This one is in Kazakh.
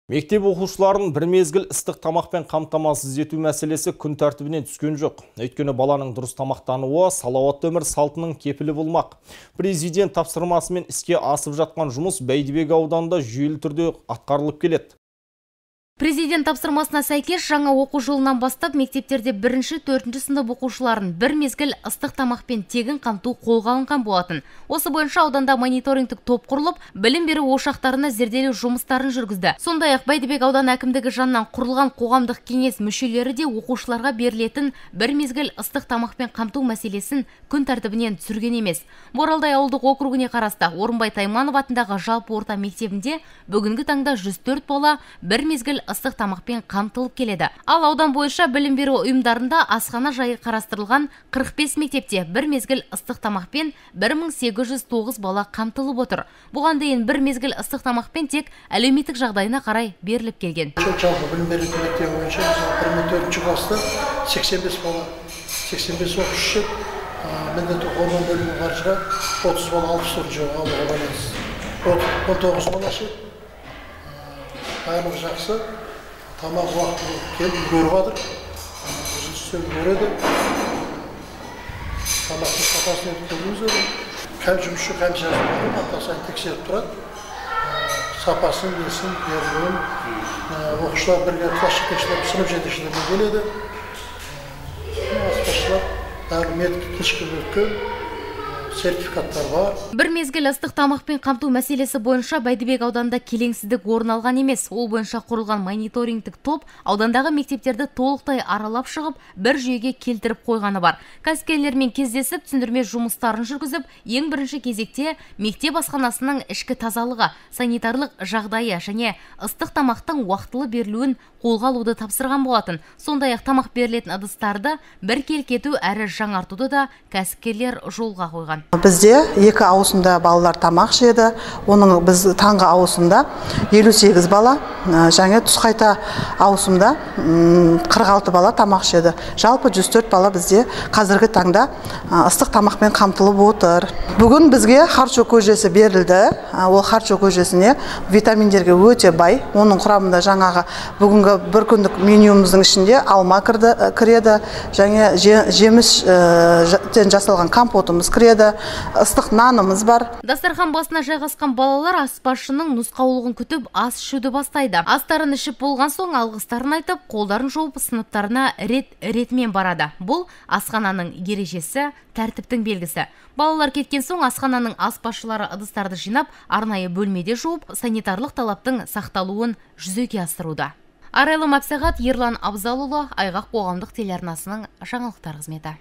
Мектеп оқушыларын бір мезгіл ыстық тамақпен қамтамасыз ету мәселесі күн тәртібінен түскен жоқ. Өйткені баланың дұрыс тамақтануы салауатты өмір салтының кепілі болмақ. Президент тапсырмасымен іске асып жатқан жұмыс Бәйдібек ауданында жүйелі түрде атқарылып келеді. Президент тапсырмасына сәйкес жаңа оқу жылынан бастап мектептерде 1-4 сынып оқушыларын бір мезгіл ыстық тамақпен тегін қамту қолға алынған болатын. Осы бойынша ауданда мониторингтік топ құрылып, білім беру ошақтарына зерделеу жұмыстарын жүргізді. Сондай-ақ Бәйдібек ауданы әкімдігі жанынан құрылған қоғамдық кеңес мүшелері де оқушыларға берілетін бір мезгіл ыстық тамақпен қамту мәселесін күн тәртібінен түсірген емес. Боралдай ауылдық округіне қарасты Орынбай Тайманов атындағы жалпы орта мектебінде бүгінгі таңда 104 бала бір мезгіл ыстық тамақпен қамтылып келеді. Ал аудан бойынша білім беру ұйымдарында асхана жайы қарастырылған 45 мектепте бір мезгіл ыстық тамақпен 1809 бала қамтылып отыр. Бұған дейін бір мезгіл ыстық тамақпен тек әлеуметтік жағдайына қарай беріліп келген. Жалпы білім беру мектебі бойынша 1-4 класста 85 бала, 85 оқушы, міндетті қорғау бөлімі қаржыға 30 бала 64 жоға алуға байланысты. 19 бала ше. Барлық жақсы, тамақ уақытылы келіп үлгеріп жатыр. Үзілістер үлгереді. Тамақтың сапасын өткізуіміз керек. Кәм жұмысшы кәм жазылмайды, апта сайын тексеріп тұрады. Сапасын, несін, берілуін. Оқушылар бірге класс жетекшілер, сынып жетекшілерге келеді. Аспазшылар бәрі медик тексеруден өткен. Сертификаттар бар. Бір мезгіл ыстық тамақпен қамту мәселесі бойынша Бәйдібек ауданында келеңсіздік орын алған емес. Ол бойынша құрылған мониторингтік топ аудандағы мектептерді толықтай аралап шығып, бір жүйеге келтіріп қойғаны бар. Кәсіпкерлермен кездесіп, түсіндірме жұмыстарын жүргізіп, ең бірінші кезекте мектеп асханасының ішкі тазалығы, санитарлық жағдайы және ыстық тамақтың уақытылы берілуін қолға алуды тапсырған болатын. Сондай-ақ тамақ берілетін ыдыстарды бір келкету әрі жаңартуды да кәсіпкерлер жолға қойған. Бізде 2 ауысымда балалар тамақ жеді. Оның біз таңғы ауысымда 58 бала, және түс қайта ауысымда 46 бала тамақ жеді. Жалпы 104 бала бізде қазіргі таңда ыстық тамақпен қамтылып отыр. Бүгін бізге харчо көжесі берілді. Ол харчо көжесіне витаминдерге өте бай. Оның құрамында жаңағы бүгінгі бір күндік менюіміздің ішінде алма кіреді, және жеміс жасалған компотымыз кіреді. Ыстық нанымыз бар. Дастархан басына жайғасқан балалар аспазшының нұсқаулығын күтіп ас ішуді бастайды. Астарын ішіп болған соң алғыстарын айтып, қолдарын жуып сыныптарына рет-ретімен барады. Бұл асхананың ережесі, тәртіптің белгісі. Балалар кеткен соң асхананың аспазшылары ыдыстарды жинап, арнайы бөлмеде жуып, санитарлық талаптың сақталуын жүзеге асыруда. Арайлым Апсағат, Ерлан Абзалұлы, Айғақ қоғамдық телеарнасының жаңалықтар қызметі.